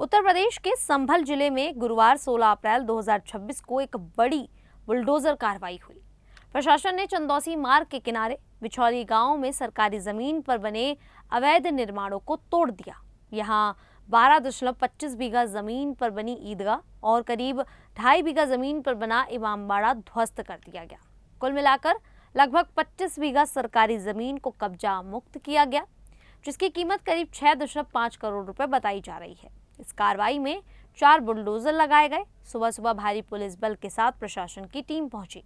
उत्तर प्रदेश के संभल जिले में गुरुवार 16 अप्रैल 2026 को एक बड़ी बुलडोजर कार्रवाई हुई। प्रशासन ने चंदौसी मार्ग के किनारे बिछौली गांव में सरकारी जमीन पर बने अवैध निर्माणों को तोड़ दिया। यहां 12.25 बीघा जमीन पर बनी ईदगाह और करीब 2.5 बीघा जमीन पर बना इमामबाड़ा ध्वस्त कर दिया गया। कुल मिलाकर लगभग 25 बीघा सरकारी जमीन को कब्जा मुक्त किया गया, जिसकी कीमत करीब 6.5 करोड़ रुपए बताई जा रही है। इस कार्रवाई में 4 बुलडोजर लगाए गए। सुबह सुबह भारी पुलिस बल के साथ प्रशासन की टीम पहुंची।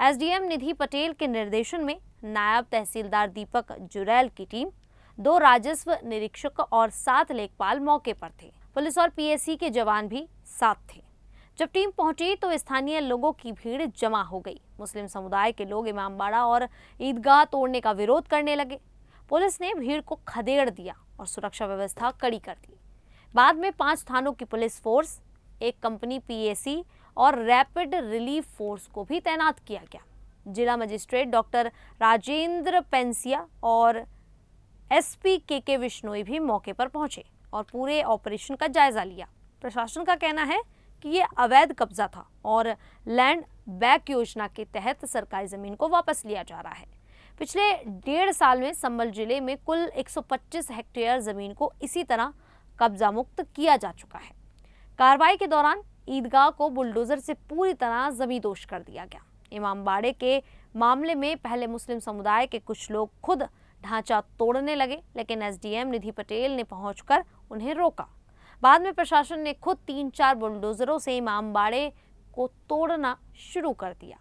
एसडीएम निधि पटेल के निर्देशन में नायब तहसीलदार दीपक जुरैल की टीम, 2 राजस्व निरीक्षक और 7 लेखपाल मौके पर थे। पुलिस और पीएसी के जवान भी साथ थे। जब टीम पहुंची तो स्थानीय लोगों की भीड़ जमा हो गई। मुस्लिम समुदाय के लोग इमामबाड़ा और ईदगाह तोड़ने का विरोध करने लगे। पुलिस ने भीड़ को खदेड़ दिया और सुरक्षा व्यवस्था कड़ी कर दी। बाद में 5 थानों की पुलिस फोर्स, 1 कंपनी पीएसी और रैपिड रिलीफ फोर्स को भी तैनात किया गया। जिला मजिस्ट्रेट डॉक्टर राजेंद्र पेंसिया और एसपी के विश्नोई भी मौके पर पहुंचे और पूरे ऑपरेशन का जायजा लिया। प्रशासन का कहना है कि ये अवैध कब्जा था और लैंड बैक योजना के तहत सरकारी जमीन को वापस लिया जा रहा है। पिछले 1.5 साल में संभल जिले में कुल 125 हेक्टेयर जमीन को इसी तरह कब्जा मुक्त किया जा चुका है। कार्रवाई के दौरान ईदगाह को बुलडोजर से पूरी तरह जमींदोज कर दिया गया। इमामबाड़े के मामले में पहले मुस्लिम समुदाय के कुछ लोग खुद ढांचा तोड़ने लगे, लेकिन एसडीएम निधि पटेल ने पहुंचकर उन्हें रोका। बाद में प्रशासन ने खुद 3-4 बुलडोजरों से इमामबाड़े को तोड़ना शुरू कर दिया।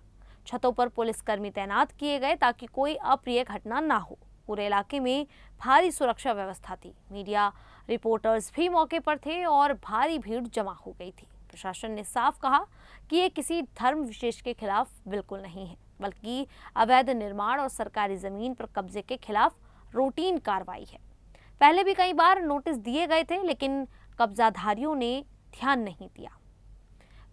छतों पर पुलिसकर्मी तैनात किए गए ताकि कोई अप्रिय घटना ना हो। पूरे इलाके में भारी सुरक्षा व्यवस्था थी। मीडिया रिपोर्टर्स भी मौके पर थे और भारी भीड़ जमा हो गई थी। प्रशासन ने साफ कहा कि ये किसी धर्म विशेष के खिलाफ बिल्कुल नहीं है, बल्कि अवैध निर्माण और सरकारी जमीन पर कब्जे के खिलाफ रूटीन कार्रवाई है। पहले भी कई बार नोटिस दिए गए थे, लेकिन कब्जाधारियों ने ध्यान नहीं दिया।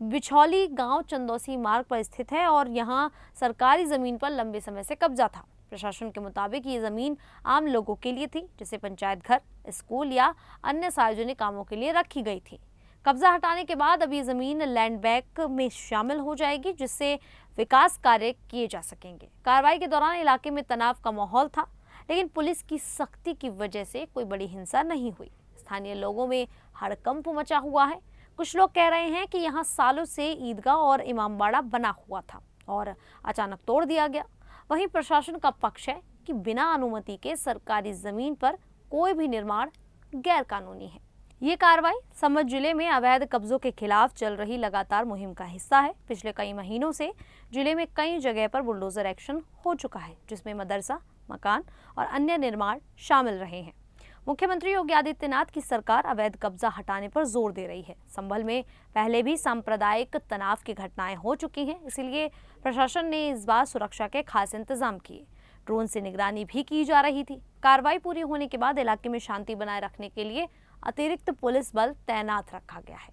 बिछौली गांव चंदौसी मार्ग पर स्थित है और यहां सरकारी जमीन पर लंबे समय से कब्जा था। प्रशासन के मुताबिक ये जमीन आम लोगों के लिए थी, जैसे पंचायत घर, स्कूल या अन्य सार्वजनिक कामों के लिए रखी गई थी। कब्जा हटाने के बाद अब ये जमीन लैंड बैंक में शामिल हो जाएगी, जिससे विकास कार्य किए जा सकेंगे। कार्रवाई के दौरान इलाके में तनाव का माहौल था, लेकिन पुलिस की सख्ती की वजह से कोई बड़ी हिंसा नहीं हुई। स्थानीय लोगों में हड़कंप मचा हुआ है। कुछ लोग कह रहे हैं कि यहाँ सालों से ईदगाह और इमामबाड़ा बना हुआ था और अचानक तोड़ दिया गया। वहीं प्रशासन का पक्ष है कि बिना अनुमति के सरकारी जमीन पर कोई भी निर्माण गैर कानूनी है। ये कार्रवाई संभल जिले में अवैध कब्जों के खिलाफ चल रही लगातार मुहिम का हिस्सा है। पिछले कई महीनों से जिले में कई जगह पर बुलडोजर एक्शन हो चुका है, जिसमें मदरसा, मकान और अन्य निर्माण शामिल रहे हैं। मुख्यमंत्री योगी आदित्यनाथ की सरकार अवैध कब्जा हटाने पर जोर दे रही है। संभल में पहले भी सांप्रदायिक तनाव की घटनाएं हो चुकी हैं, इसलिए प्रशासन ने इस बार सुरक्षा के खास इंतजाम किए। ड्रोन से निगरानी भी की जा रही थी। कार्रवाई पूरी होने के बाद इलाके में शांति बनाए रखने के लिए अतिरिक्त पुलिस बल तैनात रखा गया है।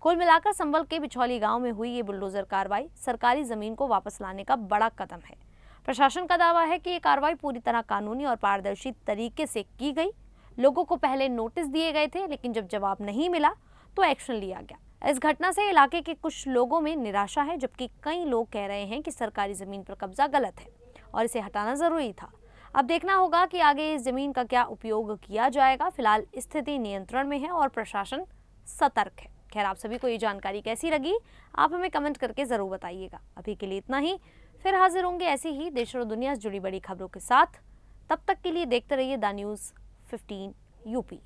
कुल मिलाकर संभल के बिछौली गांव में हुई ये बुलडोजर कार्रवाई सरकारी जमीन को वापस लाने का बड़ा कदम है। प्रशासन का दावा है कि ये कार्रवाई पूरी तरह कानूनी और पारदर्शी तरीके से की गई। लोगों को पहले नोटिस दिए गए थे, लेकिन जब जवाब नहीं मिला तो एक्शन लिया गया। इस घटना से इलाके के कुछ लोगों में निराशा है, जबकि कई लोग कह रहे हैं कि सरकारी जमीन पर कब्जा गलत है और इसे हटाना जरूरी था। अब देखना होगा कि आगे इस जमीन का क्या उपयोग किया जाएगा। फिलहाल स्थिति नियंत्रण में है और प्रशासन सतर्क है। खैर, आप सभी को ये जानकारी कैसी लगी, आप हमें कमेंट करके जरूर बताइएगा। अभी के लिए इतना ही। फिर हाजिर होंगे ऐसी ही देश और दुनिया से जुड़ी बड़ी खबरों के साथ। तब तक के लिए देखते रहिए द न्यूज़ 15 यूपी।